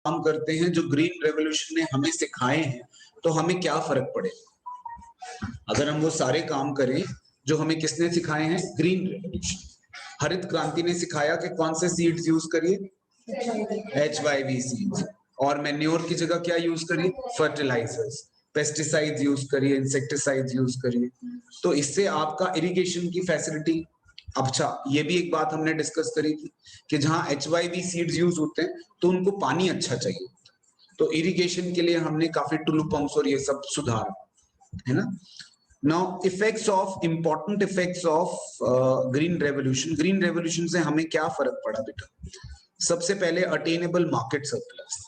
काम करते हैं जो ग्रीन रेवोल्यूशन ने हमें सिखाए हैं, तो हमें क्या फर्क पड़ेगा अगर हम वो सारे काम करें जो हमें किसने सिखाए हैं? Green revolution. हरित क्रांति ने सिखाया कि कौन से सीड्स यूज करिए? HYV seeds. और मैन्योर की जगह क्या यूज करिए? फर्टिलाइजर्स। पेस्टिसाइड्स यूज करिए, इंसेक्टिसाइड्स यूज करिए। तो इससे आपका इरिगेशन की फैसिलिटी। अच्छा, ये भी एक बात हमने डिस्कस करी थी कि जहां HYV सीड्स यूज होते हैं तो उनको पानी अच्छा चाहिए, तो इरिगेशन के लिए हमने काफी टुल्लू पंप्स और ये सब सुधार है ना। Now important effects of green revolution. Green revolution से हमें क्या फर्क पड़ा बेटा? सबसे पहले अटेनेबल मार्केट सरप्लस।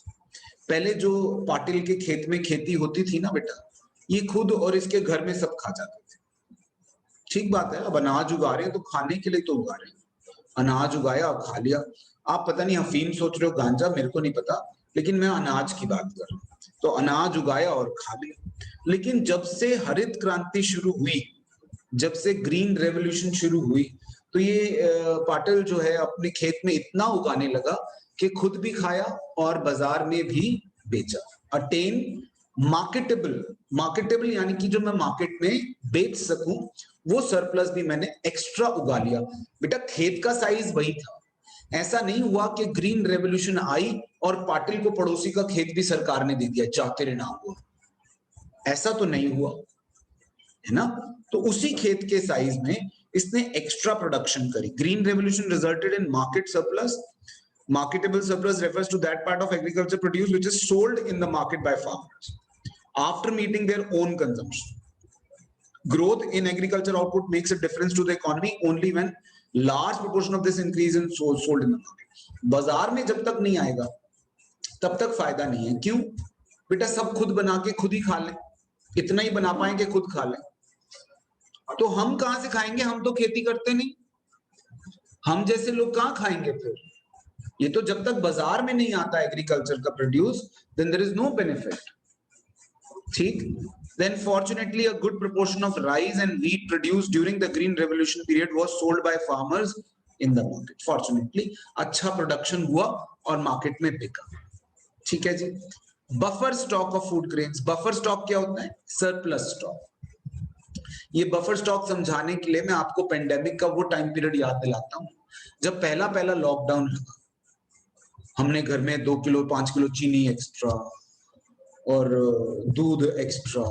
पहले जो पाटिल के खेत में खेती होती थी ना बेटा, ये खुद और इसके घर में सब खा जाते थे। ठीक बात है, अब अनाज उगा रहे हैं तो खाने के लिए तो उगा रहे हैं, अनाज उगाया और खा लिया। आप पता नहीं अफीम सोच रहे हो, गांजा, मेरे को नहीं पता, लेकिन मैं अनाज की बात कर रहा हूँ। तो अनाज उगाया और खा लिया। लेकिन जब से हरित क्रांति शुरू हुई, जब से ग्रीन रेवोल्यूशन शुरू हुई, तो ये पाटिल जो है अपने खेत में इतना उगाने लगा कि खुद भी खाया और बाजार में भी बेचा। अटेन मार्केटेबल, मार्केटेबल यानी कि जो मैं मार्केट में बेच सकूं, वो सरप्लस भी मैंने एक्स्ट्रा उगा लिया। बेटा खेत का साइज वही था, ऐसा नहीं हुआ कि ग्रीन रेवोल्यूशन आई और पाटिल को पड़ोसी का खेत भी सरकार ने दे दिया, जा तेरे नाम हुआ, ऐसा तो नहीं हुआ है ना। तो उसी खेत के साइज में इसने एक्स्ट्रा प्रोडक्शन करी। Green revolution resulted in market surplus. Marketable surplus refers to that part of agriculture produce which is sold in the market by farmers after meeting their own consumption. Growth in agriculture output makes a difference to the economy only when large proportion of this increase in sold in the market. बाजार में जब तक नहीं आएगा तब तक फायदा नहीं है। क्यों बेटा? सब खुद बना के खुद ही खा लें, इतना ही बना पाएंगे खुद खा लें, तो हम कहां से खाएंगे? हम तो खेती करते नहीं, हम जैसे लोग कहां खाएंगे फिर? ये तो जब तक बाजार में नहीं आता एग्रीकल्चर का produce, then there is no benefit. ठीक, then fortunately a good proportion of rice and wheat produced during the green revolution period was sold by farmers in the market. Fortunately अच्छा प्रोडक्शन हुआ और market में बिका। ठीक है जी। Buffer stock of food grains. Buffer stock क्या होता है? Surplus stock. ये बफर स्टॉक समझाने के लिए मैं आपको पेंडेमिक का वो टाइम पीरियड याद दिलाता हूं जब पहला पहला लॉकडाउन लगा। हमने घर में 2 किलो 5 किलो चीनी एक्स्ट्रा और दूध एक्स्ट्रा।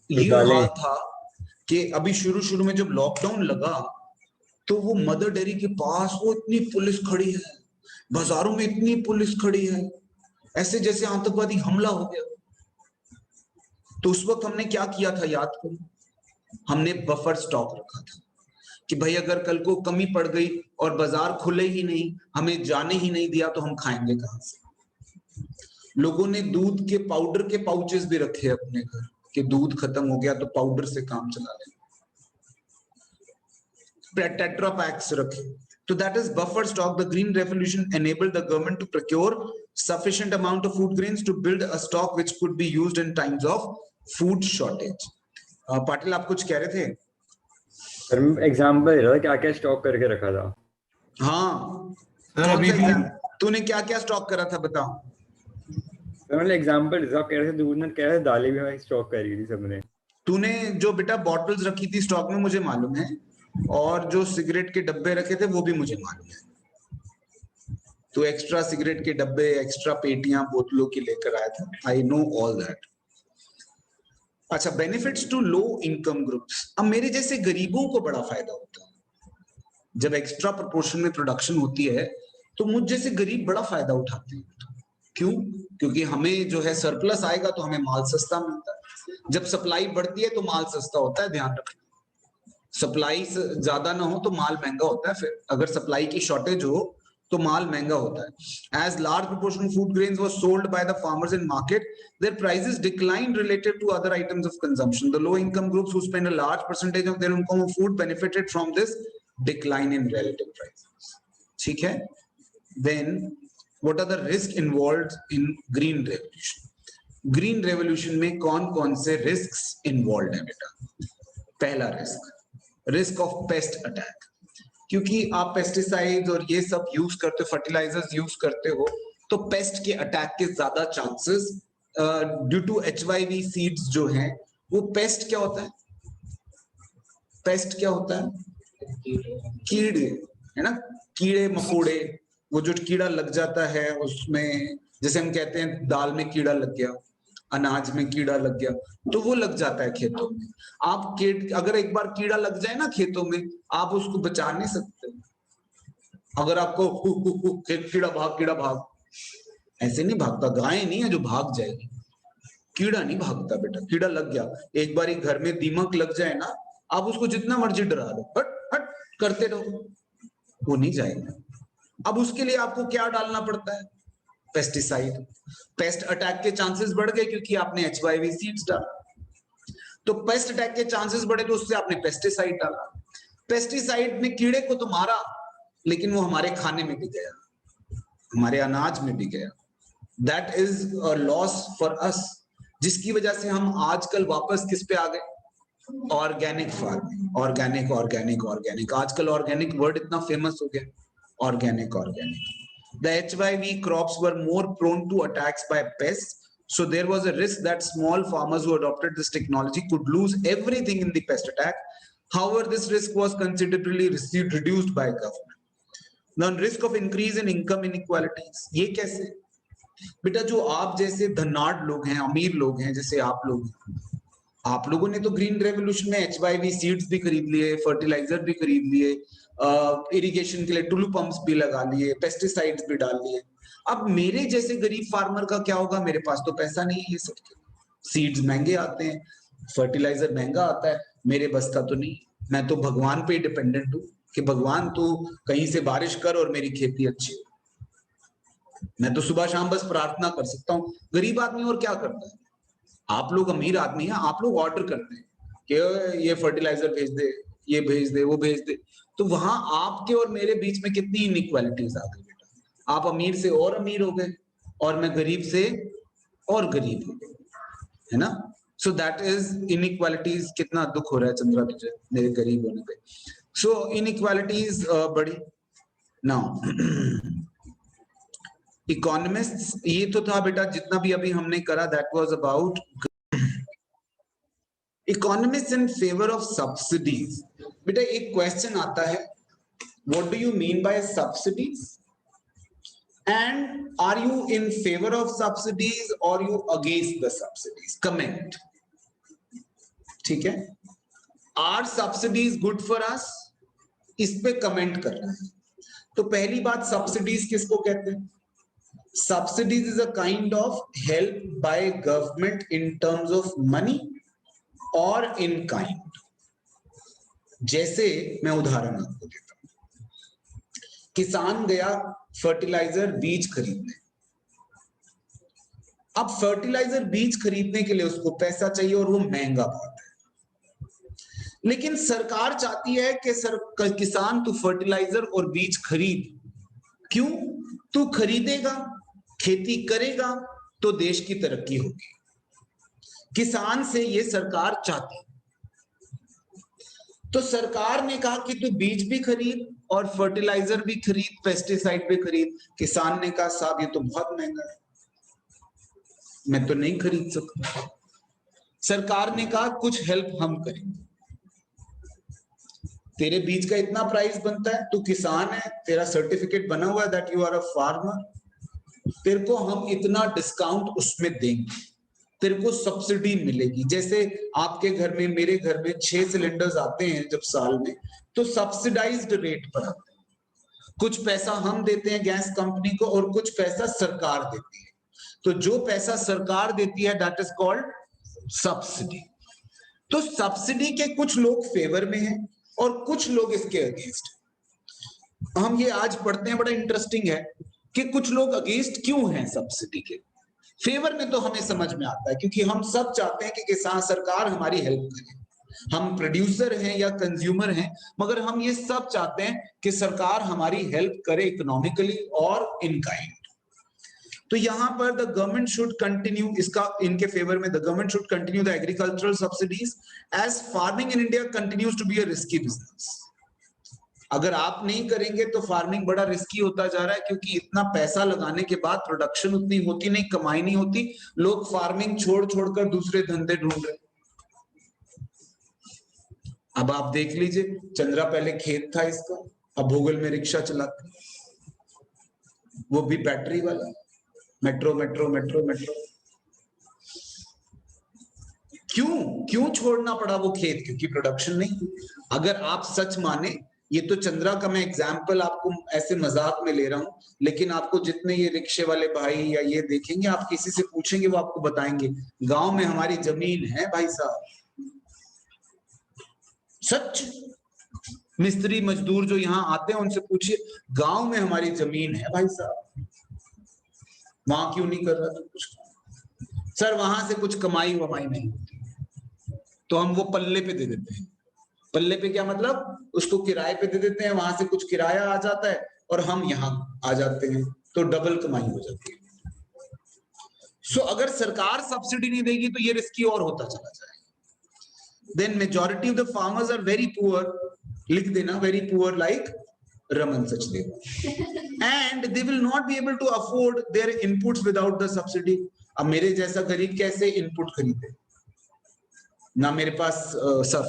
ये हाल था कि अभी शुरू शुरू में जब लॉकडाउन लगा तो वो मदर डेयरी के पास वो इतनी पुलिस खड़ी है, बाजारों में इतनी पुलिस खड़ी है, ऐसे जैसे आतंकवादी हमला हो गया। तो उस वक्त हमने क्या किया था याद करो? हमने बफर स्टॉक रखा था कि भाई अगर कल को कमी पड़ गई और बाजार खुले ही नहीं, हमें जाने ही नहीं दिया, तो हम खाएंगे कहां से? लोगों ने दूध के पाउडर के पाउचेस भी रखे अपने घर कि दूध खत्म हो गया तो पाउडर से काम चला लें, टेट्रा पैक्स रखे। तो that is buffer stock. The green revolution enabled the government to procure sufficient amount of food grains to build a stock which could be used in times of food shortage. Patil आप कुछ कह रहे थे? Sir example दे रहा था क्या क्या stock करके रखा था। हाँ सर अभी भी तूने क्या क्या स्टॉक करा था बताओ? मैंने एग्जांपल कह रहे थे, दूध ने कह रहे थे, दालें भी स्टॉक करी थी सबने। तूने जो बेटा बॉटल्स रखी थी स्टॉक में मुझे मालूम है, और जो सिगरेट के डब्बे रखे थे वो भी मुझे मालूम है। तो एक्स्ट्रा सिगरेट के डब्बे, एक्स्ट्रा पेटियां बोतलों की लेकर आया था। I know all that. अच्छा, benefits to low income groups. अब मेरे जैसे गरीबों को बड़ा फायदा होता है जब एक्स्ट्रा प्रोपोर्शन में प्रोडक्शन होती है, तो मुझ जैसे गरीब बड़ा फायदा उठाते हैं। क्यों? क्योंकि हमें जो है सरप्लस आएगा तो हमें माल सस्ता मिलता है। जब सप्लाई बढ़ती है तो माल सस्ता होता है, ध्यान रखना। सप्लाई ज्यादा ना हो तो माल महंगा होता है। फिर अगर सप्लाई की शॉर्टेज हो तो माल महंगा होता है। As large proportion of food grains was sold by the farmers in market, their prices declined related to other items of consumption. The low income groups who spend a large percentage of their income on food benefited from this decline in relative prices. ठीक है? Then what are the risks involved in green revolution? Green revolution में कौन कौन से risk involve है बेटा? पहला risk of paste attack. क्योंकि आप पेस्टिसाइड्स और ये सब यूज करते हो, फर्टिलाइजर्स यूज करते हो, तो पेस्ट के अटैक के ज्यादा chances due to HYV seeds जो हैं, वो पेस्ट क्या होता है? पेस्ट क्या होता है? कीड़े, है ना, कीड़े मकोड़े, वो जो कीड़ा लग जाता है उसमें, जैसे हम कहते हैं दाल में कीड़ा लग गया, अनाज में कीड़ा लग गया, तो वो लग जाता है खेतों में। आप अगर एक बार कीड़ा लग जाए ना खेतों में, आप उसको बचा नहीं सकते। अगर आपको कीड़ा भाग, ऐसे नहीं भागता, गाय नहीं है जो भाग जाएगी, कीड़ा नहीं भागता बेटा। कीड़ा लग गया, एक बार घर में दीमक लग जाए ना, आप उसको जितना मर्जी डरा दो, हट हट करते रहो, वो नहीं जाएगा। अब उसके लिए आपको क्या डालना पड़ता है? पेस्टिसाइड। पेस्ट अटैक के चांसेस बढ़ गए क्योंकि आपने HYV सीड्स डाला, तो पेस्ट अटैक के चांसेस बढ़े तो उससे आपने पेस्टिसाइड डाला। पेस्टिसाइड ने कीड़े को तो मारा, लेकिन वो हमारे खाने में भी गया, हमारे अनाज में भी गया। That is a loss for us, जिसकी वजह से हम आजकल वापस किस पे आ गए? Organic farming. Organic organic organic, आजकल ऑर्गेनिक वर्ड इतना फेमस हो गया, organic organic. The HYV crops were more prone to attacks by pests, so there was a risk that small farmers who adopted this technology could lose everything in the pest attack. However, this risk was considerably reduced by government. The risk of increase in income inequalities, ये कैसे? बेटा जो आप जैसे धनाढ़ लोग हैं, अमीर लोग हैं, जैसे आप लोग, आप लोगों ने तो ग्रीन रेवोल्यूशन में HYV सीड्स भी खरीद लिए, फर्टिलाइजर भी खरीद लिए, इरिगेशन के लिए टुलू पंप्स भी लगा लिए, पेस्टिसाइड्स भी डाल लिए। अब मेरे जैसे गरीब फार्मर का क्या होगा? मेरे पास तो पैसा नहीं है ये सब, सीड्स महंगे आते हैं, फर्टिलाइजर महंगा आता है, मेरे बस का तो नहीं। मैं तो भगवान पे डिपेंडेंट हूँ कि भगवान तू कहीं से बारिश कर और मेरी खेती अच्छी हो। मैं तो सुबह शाम बस प्रार्थना कर सकता हूँ। गरीब आदमी और क्या करता है? आप लोग अमीर आदमी हैं, आप लोग ऑर्डर करते हैं कि ये फर्टिलाइजर भेज दे, ये भेज दे, वो भेज दे, तो वहां आपके और मेरे बीच में कितनी इनइक्वालिटीज आ गई बेटा। आप अमीर से और अमीर हो गए और मैं गरीब से और गरीब हो गए, है ना। So that is inequalities. कितना दुख हो रहा है चंद्रा तुझे मेरे गरीब होने पे। सो इनइक्वालिटीज बढ़ी। नाउ इकोनॉमिस्ट्स, ये तो था बेटा जितना भी अभी हमने करा, that was about economist in favour of subsidies. बेटा एक क्वेश्चन आता है, what do you mean by subsidies and are you in favour of subsidies और you against the subsidies? Comment, ठीक है। Are subsidies good for us? इस पे comment करना है। तो पहली बात, सब्सिडीज किसको कहते हैं? Subsidies is a kind of help by government in terms of money or in kind. जैसे मैं उदाहरण आपको देता हूं, किसान गया फर्टिलाइजर बीज खरीदने। अब फर्टिलाइजर बीज खरीदने के लिए उसको पैसा चाहिए और वो महंगा बहुत है, लेकिन सरकार चाहती है कि किसान तू फर्टिलाइजर और बीज खरीद। क्यों? तू खरीदेगा, खेती करेगा तो देश की तरक्की होगी। किसान से ये सरकार चाहती। तो सरकार ने कहा कि तू बीज भी खरीद और फर्टिलाइजर भी खरीद, पेस्टिसाइड भी खरीद। किसान ने कहा साहब ये तो बहुत महंगा है, मैं तो नहीं खरीद सकता। सरकार ने कहा कुछ हेल्प हम करेंगे, तेरे बीज का इतना प्राइस बनता है, तू किसान है, तेरा सर्टिफिकेट बना हुआ है that you are a farmer, तेरे को हम इतना डिस्काउंट उसमें देंगे, तेरे को सब्सिडी मिलेगी। जैसे आपके घर में, मेरे घर में 6 सिलेंडर्स आते हैं जब साल में, तो सब्सिडाइज्ड रेट पर आते हैं। कुछ पैसा हम देते हैं गैस कंपनी को और कुछ पैसा सरकार देती है। तो जो पैसा सरकार देती है दैट इज कॉल्ड सब्सिडी। तो सब्सिडी के कुछ लोग फेवर में हैं और कुछ लोग इसके अगेंस्ट। हम ये आज पढ़ते हैं, बड़ा इंटरेस्टिंग है कि कुछ लोग अगेंस्ट क्यों हैं सब्सिडी के। फेवर में तो हमें समझ में आता है क्योंकि हम सब चाहते हैं कि किसान, सरकार हमारी हेल्प करे। हम प्रोड्यूसर हैं या कंज्यूमर हैं, मगर हम ये सब चाहते हैं कि सरकार हमारी हेल्प करे इकोनॉमिकली और इन काइंड। तो यहां पर द गवर्नमेंट शुड कंटिन्यू, इसका इनके फेवर में, the government should continue the agricultural subsidies as farming in India continues to be a risky business. अगर आप नहीं करेंगे तो फार्मिंग बड़ा रिस्की होता जा रहा है, क्योंकि इतना पैसा लगाने के बाद प्रोडक्शन उतनी होती नहीं, कमाई नहीं होती, लोग फार्मिंग छोड़ छोड़कर दूसरे धंधे ढूंढ रहे। अब आप देख लीजिए, चंद्रा पहले खेत था इसका, अब भूगोल में रिक्शा चलाते, वो भी बैटरी वाला, मेट्रो मेट्रो मेट्रो मेट्रो। क्यों क्यों छोड़ना पड़ा वो खेत? क्योंकि प्रोडक्शन नहीं। अगर आप सच माने, ये तो चंद्रा का मैं एग्जाम्पल आपको ऐसे मजाक में ले रहा हूं, लेकिन आपको जितने ये रिक्शे वाले भाई या ये देखेंगे, आप किसी से पूछेंगे वो आपको बताएंगे, गांव में हमारी जमीन है भाई साहब, सच। मिस्त्री मजदूर जो यहाँ आते हैं उनसे पूछिए, गांव में हमारी जमीन है भाई साहब, वहां क्यों नहीं कर रहा था कुछ? सर वहां से कुछ कमाई वमाई नहीं होती, तो हम वो पल्ले पे दे देते हैं। पल्ले पे क्या मतलब? उसको किराए पे दे देते हैं, वहां से कुछ किराया आ जाता है और हम यहाँ आ जाते हैं, तो डबल कमाई हो जाती है। सो अगर सरकार सब्सिडी नहीं देगी तो ये रिस्की और होता चला जाएगा। Then majority of the farmers are very poor, लिख देना very poor like Raman Sachdeva, and they will not be able to afford their inputs without the subsidy. अब मेरे जैसा गरीब कैसे इनपुट खरीदे? ना मेरे पास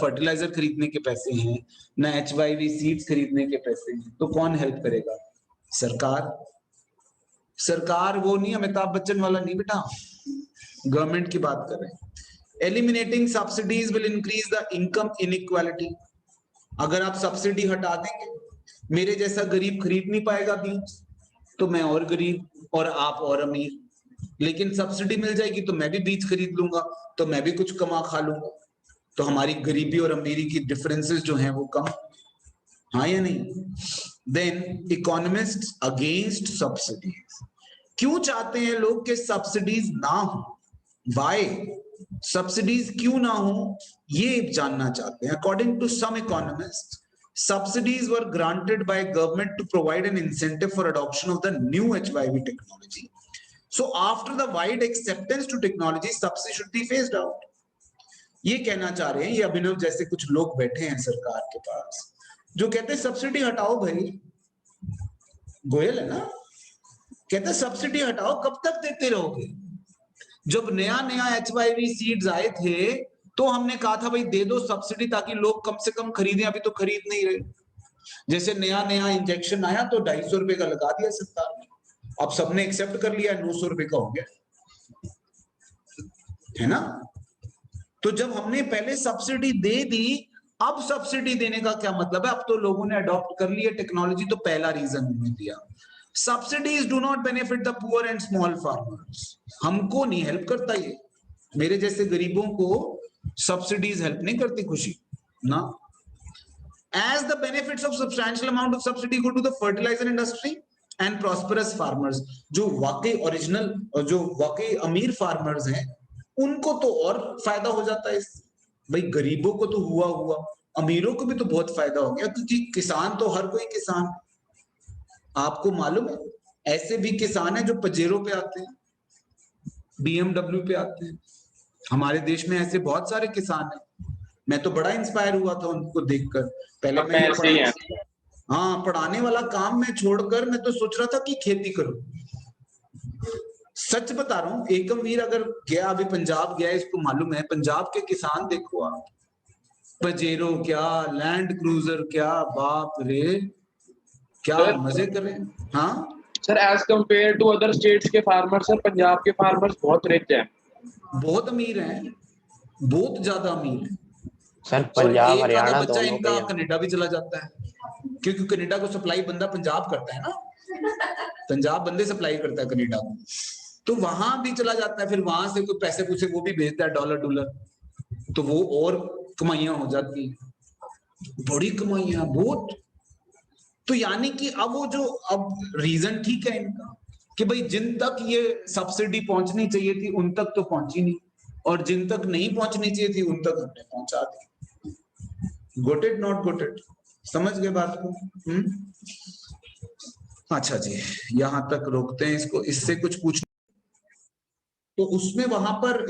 फर्टिलाइजर खरीदने के पैसे हैं, ना HYV सीड्स खरीदने के पैसे हैं, तो कौन हेल्प करेगा? सरकार। सरकार वो नहीं, अमिताभ बच्चन वाला नहीं बेटा, गवर्नमेंट की बात कर रहे हैं। Eliminating subsidies will increase the income inequality. अगर आप सब्सिडी हटा देंगे, मेरे जैसा गरीब खरीद नहीं पाएगा बीज, तो मैं और गरीब और आप और अमीर। लेकिन सब्सिडी मिल जाएगी तो मैं भी बीज खरीद लूंगा, तो मैं भी कुछ कमा खा लूंगा, तो हमारी गरीबी और अमीरी की डिफरेंसेस जो हैं वो कम, हाँ या नहीं? Then economists against subsidies. क्यों चाहते हैं लोग कि सब्सिडीज ना हो? वाई सब्सिडीज क्यों ना हो, ये जानना चाहते हैं। According to some economist, subsidies were granted by government to provide an incentive for adoption of the new HYV technology. So after the wide acceptance to technology, subsidy should be phased out. ये कहना चाह रहे हैं ये अभिनव जैसे कुछ लोग बैठे हैं सरकार के पास, जो कहते हैं सब्सिडी हटाओ भाई। गोयल है ना, कहते हैं सब्सिडी हटाओ, कब तक देते रहोगे? जब नया नया HYV सीड्स आए थे तो हमने कहा था भाई दे दो सब्सिडी ताकि लोग कम से कम खरीदें, अभी तो खरीद नहीं रहे। जैसे नया नया इंजेक्शन आया तो 250 रुपए का लगा दिया सरकार ने, अब सबने एक्सेप्ट कर लिया, 900 रुपए का हो गया, है ना? तो जब हमने पहले सब्सिडी दे दी, अब सब्सिडी देने का क्या मतलब है? अब तो लोगों ने अडॉप्ट कर लिया टेक्नोलॉजी, तो पहला रीजन हमने दिया। Subsidies do not benefit the poor and small farmers. हमको नहीं हेल्प करता ये, मेरे जैसे गरीबों को सब्सिडीज हेल्प नहीं करती खुशी ना। As the benefits of substantial amount of subsidy go to the fertilizer industry and prosperous farmers, जो वाकई ओरिजिनल और जो वाकई अमीर फार्मर्स हैं उनको तो और फायदा हो जाता है इससे। भाई गरीबों को तो हुआ, अमीरों को भी तो बहुत फायदा हो गया, क्योंकि किसान तो हर कोई किसान। आपको मालूम है ऐसे भी किसान हैं जो पजेरो पे आते हैं, BMW पे आते हैं। हमारे देश में ऐसे बहुत सारे किसान हैं, मैं तो बड़ा इंस्पायर हुआ था उनको देखकर। पहले मैं पढ़ाने वाला काम मैं छोड़कर मैं तो सोच रहा था कि खेती करूं। सच बता रहा हूं, एकम वीर अगर गया, अभी पंजाब गया, इसको मालूम है पंजाब के किसान देखो आप, पजेरो क्या, लैंड क्रूजर क्या, बाप रे क्या मजे कर रहे हैं। हाँ sir, as compare to other states के फार्मर्स, सर पंजाब के फार्मर्स बहुत रिच हैं, बहुत अमीर हैं, बहुत ज्यादा अमीर हैं सर। पंजाब हरियाणा बच्चा दोनों इनका कनाडा भी चला जाता है, क्योंकि कनाडा को सप्लाई बंदा पंजाब करता है ना, पंजाब बंदे सप्लाई करता है कनाडा को, तो वहां भी चला जाता है। फिर वहां से कोई पैसे पूछे वो भी भेजता है, डॉलर, तो वो और कमाइयां हो जाती है, बड़ी कमाइयां बहुत। तो यानी कि अब वो जो अब रीजन ठीक है इनका कि भाई जिन तक ये सब्सिडी पहुंचनी चाहिए थी उन तक तो पहुंची नहीं, और जिन तक नहीं पहुंचनी चाहिए थी उन तक हमने पहुंचा दी। Got it not got it, समझ गए बात को? अच्छा जी, यहां तक रोकते हैं इसको। इससे कुछ पूछना तो उसमें वहां पर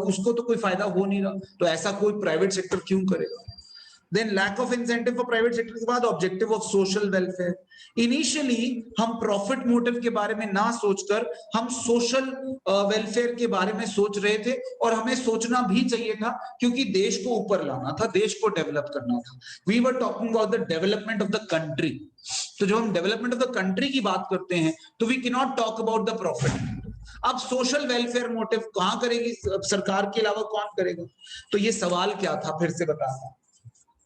उसको तो कोई फायदा हो नहीं रहा, तो ऐसा कोई प्राइवेट सेक्टर क्यों करेगा? Then lack of incentive for private sector के बाद objective of social welfare. Initially हम प्रॉफिट मोटिव के बारे में ना सोचकर हम सोशल वेलफेयर के बारे में सोच रहे थे, और हमें सोचना भी चाहिए था क्योंकि देश को ऊपर लाना था, देश को डेवलप करना था। We were talking about the development of the country. तो जब हम डेवलपमेंट ऑफ द कंट्री की बात करते हैं तो we can not talk about the profit. अब सोशल वेलफेयर मोटिव कहां करेगी सरकार के अलावा, कौन करेगा? तो ये सवाल क्या था, फिर से बताना,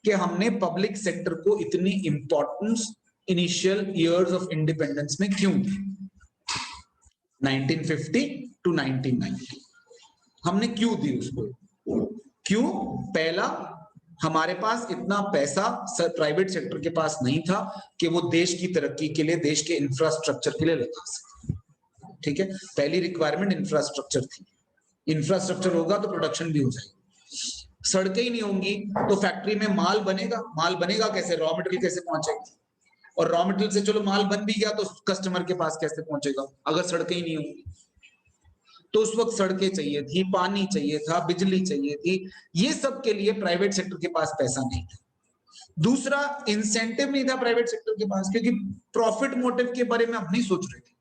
कि हमने पब्लिक सेक्टर को इतनी importance initial years of independence में क्यों दी? 1950 टू 1990 हमने क्यों दी उसको? क्यों? पहला, हमारे पास इतना पैसा प्राइवेट सेक्टर के पास नहीं था कि वो देश की तरक्की के लिए, देश के इंफ्रास्ट्रक्चर के लिए लगा सके। ठीक है, पहली रिक्वायरमेंट इंफ्रास्ट्रक्चर थी। इंफ्रास्ट्रक्चर होगा तो प्रोडक्शन भी हो जाएगी। सड़कें ही नहीं होंगी तो फैक्ट्री में माल बनेगा, माल बनेगा कैसे? रॉ मटेरियल कैसे पहुंचेगा? और रॉ मटेरियल से चलो माल बन भी गया तो कस्टमर के पास कैसे पहुंचेगा अगर सड़कें ही नहीं होंगी? तो उस वक्त सड़कें चाहिए थी, पानी चाहिए था, बिजली चाहिए थी। ये सब के लिए प्राइवेट सेक्टर के पास पैसा नहीं था। दूसरा, इंसेंटिव नहीं था प्राइवेट सेक्टर के पास, क्योंकि प्रॉफिट मोटिव के बारे में हम नहीं सोच रहे थे।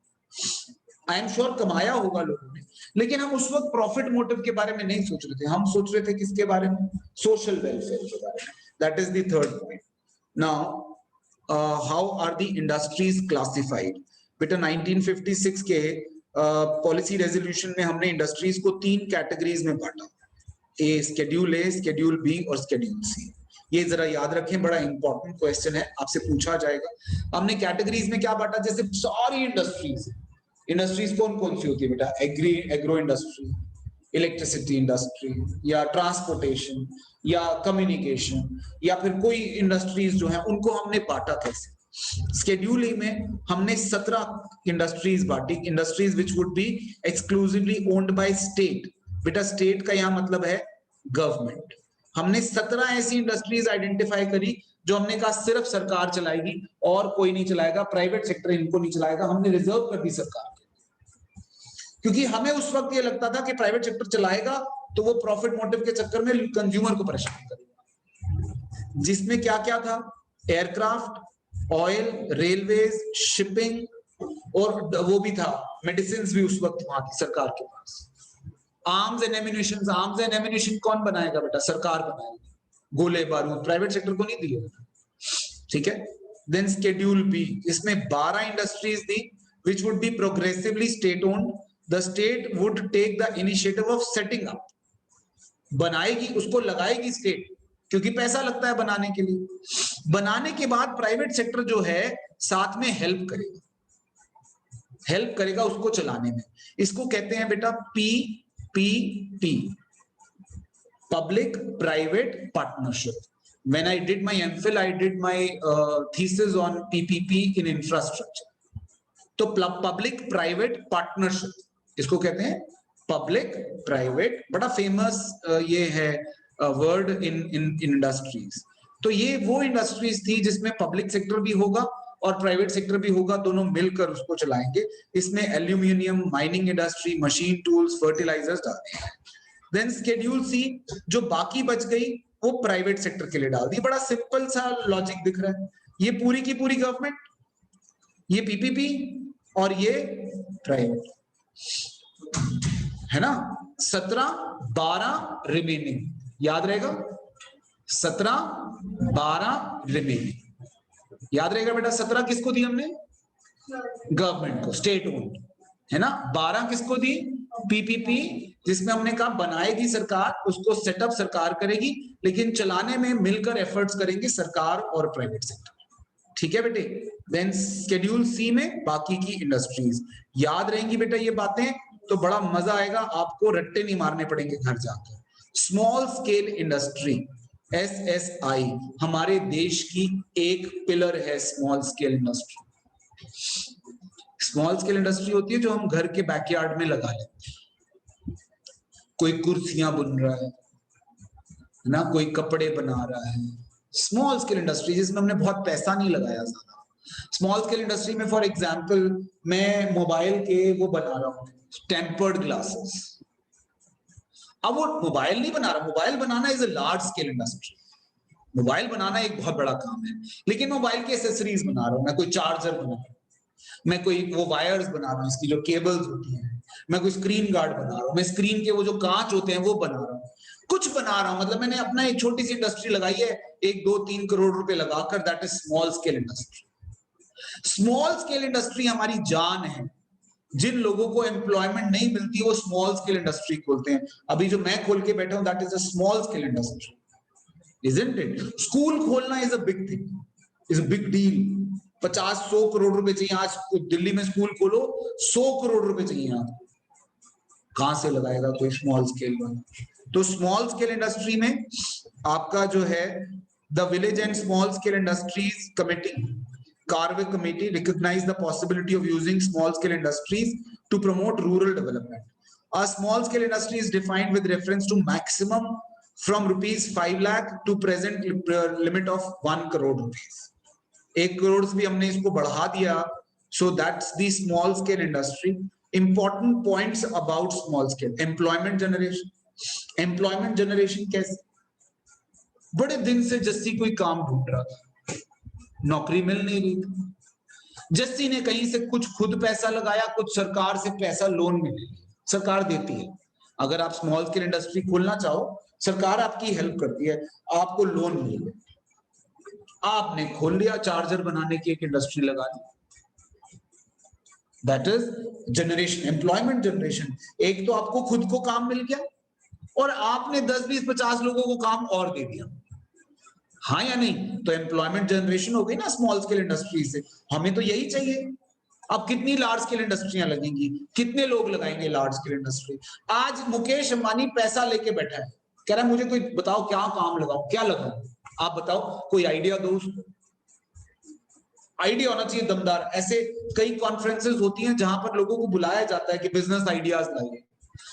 आई एम श्योर कमाया होगा लोगों ने, लेकिन हम उस वक्त प्रॉफिट मोटिव के बारे में नहीं सोच रहे थे। हम सोच रहे थे किसके बारे में? सोशल वेलफेयर के बारे में। That is the third point. Now how are the industries classified? बेटा 1956 के पॉलिसी रेजोल्यूशन में हमने इंडस्ट्रीज को 3 कैटेगरीज में बांटा, शेड्यूल ए, शेड्यूल बी और शेड्यूल सी। ये जरा याद रखें, बड़ा इंपॉर्टेंट क्वेश्चन है, आपसे पूछा जाएगा। हमने कैटेगरीज में क्या बांटा? जैसे सारी इंडस्ट्रीज कौन कौन सी होती है बेटा? एग्रो इंडस्ट्री, इलेक्ट्रिसिटी इंडस्ट्री, या ट्रांसपोर्टेशन, या कम्युनिकेशन, या फिर कोई इंडस्ट्रीज जो है उनको हमने बांटा कैसे? शेड्यूल ए में हमने 17 इंडस्ट्रीज बांटी, industries which would be exclusively owned by state. बेटा स्टेट का यहां मतलब है गवर्नमेंट। हमने 17 ऐसी इंडस्ट्रीज आइडेंटिफाई करी जो हमने कहा सिर्फ सरकार चलाएगी और कोई नहीं चलाएगा, प्राइवेट सेक्टर इनको नहीं चलाएगा। हमने रिजर्व कर दी सरकार के, क्योंकि हमें उस वक्त ये लगता था कि प्राइवेट सेक्टर चलाएगा तो वो प्रॉफिट मोटिव के चक्कर में कंज्यूमर को परेशान करेगा। जिसमें क्या क्या था? एयरक्राफ्ट, ऑयल, रेलवेज, शिपिंग, और वो भी था मेडिसिन भी उस वक्त वहां की सरकार के पास। आर्म्स एंड एम्यूनिशन कौन बनाएगा बेटा? सरकार बनाएगी। गोले बारूद प्राइवेट सेक्टर को नहीं दिए। ठीक है। देन शेड्यूल बी, इसमें 12 इंडस्ट्रीज थी which would be progressively state owned. The state would take the initiative of setting up. बनाएगी, उसको लगाएगी स्टेट, क्योंकि पैसा लगता है बनाने के लिए। बनाने के बाद प्राइवेट सेक्टर जो है साथ में हेल्प करेगा उसको चलाने में। इसको कहते हैं बेटा PPP, public private partnership. When I did my MPhil, I did my thesis on PPP in infrastructure. तो पब्लिक प्राइवेट पार्टनरशिप, इसको कहते हैं पब्लिक प्राइवेट। बड़ा फेमस ये है वर्ड इन इंडस्ट्रीज। तो ये वो इंडस्ट्रीज थी जिसमें पब्लिक सेक्टर भी होगा और प्राइवेट सेक्टर भी होगा, दोनों मिलकर उसको चलाएंगे। इसमें aluminium, mining industry, machine tools, fertilisers डालते हैं। देन शेड्यूल सी, जो बाकी बच गई वो प्राइवेट सेक्टर के लिए डाल दी। बड़ा सिंपल सा लॉजिक दिख रहा है। ये पूरी की पूरी गवर्नमेंट, ये पीपीपी और ये प्राइवेट, है ना। 17, 12 रिमेनिंग, याद रहेगा। 17, 12 रिमेनिंग, याद रहेगा बेटा। 17 किसको दी हमने? गवर्नमेंट को, स्टेट ओन्ड, है ना। 12 किसको दी? पीपीपी, जिसमें हमने कहा बनाएगी सरकार, उसको सेटअप सरकार करेगी, लेकिन चलाने में मिलकर एफर्ट्स करेंगे सरकार और प्राइवेट सेक्टर। ठीक है बेटे। देन शेड्यूल सी में बाकी की इंडस्ट्रीज। याद रहेंगी बेटा ये बातें, तो बड़ा मजा आएगा आपको, रट्टे नहीं मारने पड़ेंगे घर जाकर। स्मॉल स्केल इंडस्ट्री, SSI, हमारे देश की एक पिलर है small scale industry. Small scale industry होती है जो हम घर के बैकयार्ड में लगा लेते हैं। कोई कुर्सियां बुन रहा है ना, कोई कपड़े बना रहा है। स्मॉल स्केल इंडस्ट्री जिसमें हमने बहुत पैसा नहीं लगाया ज्यादा। स्मॉल स्केल इंडस्ट्री में फॉर एग्जांपल मैं मोबाइल के वो बना रहा हूँ, टेम्पर्ड ग्लासेस। अब वो मोबाइल नहीं बना रहा, मोबाइल बनाना is a large scale industry. Mobile बनाना एक बहुत बड़ा काम है, लेकिन मोबाइल की एसेसरीज बना रहा हूं मैं, कोई चार्जर बना रहा हूँ, मैं कोई वो वायर्स बना रहा हूँ, इसकी जो केबल्स होती हैं, मैं कोई स्क्रीन गार्ड बना रहा हूँ, मैं स्क्रीन के वो जो कांच होते हैं वो बना रहा हूँ, कुछ बना रहा हूं। मतलब मैंने अपना एक छोटी सी इंडस्ट्री लगाई है 1-2-3 करोड़ रुपए लगाकर, that is small scale industry. Small scale industry हमारी जान है। जिन लोगों को एम्प्लॉयमेंट नहीं मिलती वो स्मॉल स्केल इंडस्ट्री खोलते हैं। अभी जो मैं खोल के बैठा हूं that is a small scale industry, isn't it? School खोलना is a big thing, is a big deal. 50-100 crore रुपए चाहिए। आज दिल्ली में स्कूल खोलो 100 करोड़ रुपए चाहिए आपको, कहां से लगाएगा कोई स्मॉल स्केल वाला? तो स्मॉल स्केल इंडस्ट्री में आपका जो है the village and small scale industries committee, Carve committee recognize the possibility of using small scale industries to promote rural development. A small scale industry is defined with reference to maximum from rupees 5 lakh to present limit of 1 crore rupees. 1 crore से भी हमने इसको बढ़ा दिया. So that's the small scale industry. Important points about small scale. Employment generation. Employment generation कैसे? बड़े दिन से जस्सी कोई काम ढूंढ रहा था, नौकरी मिल नहीं रही थी। जस्सी ने कहीं से कुछ खुद पैसा लगाया, कुछ सरकार से पैसा लोन में ले लिया, सरकार देती है। अगर आप स्मॉल स्केल इंडस्ट्री खोलना चाहो, सरकार आपकी हेल्प करती है, आपको लोन मिलेगा। आपने खोल लिया, चार्जर बनाने की एक इंडस्ट्री लगा ली, that is generation, employment generation. एक तो आपको खुद को काम मिल गया और आपने 10-20-50 लोगों को काम और दे दिया, हाँ या नहीं? तो एम्प्लॉयमेंट जनरेशन हो गई ना स्मॉल स्केल इंडस्ट्री से। हमें तो यही चाहिए। अब कितनी लार्ज स्केल इंडस्ट्रियां लगेंगी, कितने लोग लगाएंगे लार्ज स्केल इंडस्ट्री? आज मुकेश अंबानी पैसा लेके बैठा है, कह रहा है मुझे कोई बताओ क्या काम लगाओ, क्या लगाओ, आप बताओ, कोई आइडिया दो उसको। आइडिया होना चाहिए दमदार। ऐसे कई कॉन्फ्रेंसेस होती हैं जहां पर लोगों को बुलाया जाता है कि बिजनेस आइडियाज लाइए,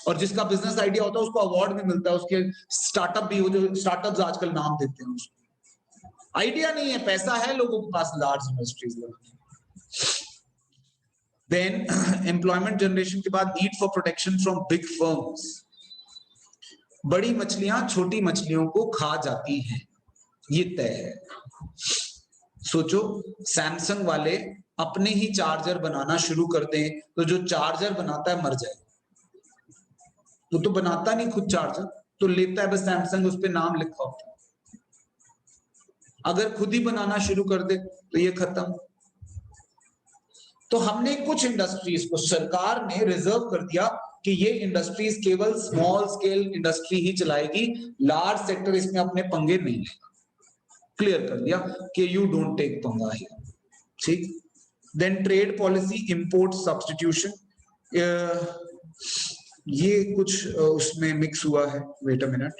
और जिसका बिजनेस आइडिया होता है उसको अवार्ड भी मिलता है, उसके स्टार्टअप भी, वो जो स्टार्टअप्स आजकल नाम देते हैं उसको। आइडिया नहीं है, पैसा है लोगों के पास लार्ज इंडस्ट्रीज लगाने। देन एम्प्लॉयमेंट जनरेशन के बाद need for protection from big firms. बड़ी मछलियां छोटी मछलियों को खा जाती हैं, ये तय है। सोचो सैमसंग वाले अपने ही चार्जर बनाना शुरू कर दें तो जो चार्जर बनाता है मर जाए। वो तो बनाता नहीं खुद चार्जर, तो लेता है बस सैमसंग, उस पर नाम लिखा होता है। अगर खुद ही बनाना शुरू कर दे तो ये खत्म। तो हमने कुछ इंडस्ट्रीज को, सरकार ने रिजर्व कर दिया कि ये इंडस्ट्रीज केवल स्मॉल स्केल इंडस्ट्री ही चलाएगी, लार्ज सेक्टर इसमें अपने पंगे नहीं लेगा। क्लियर कर दिया कि यू डोंट टेक पंगा हियर, ठीक। Then trade policy, import substitution, ये कुछ उसमें मिक्स हुआ है, वेट अ मिनट।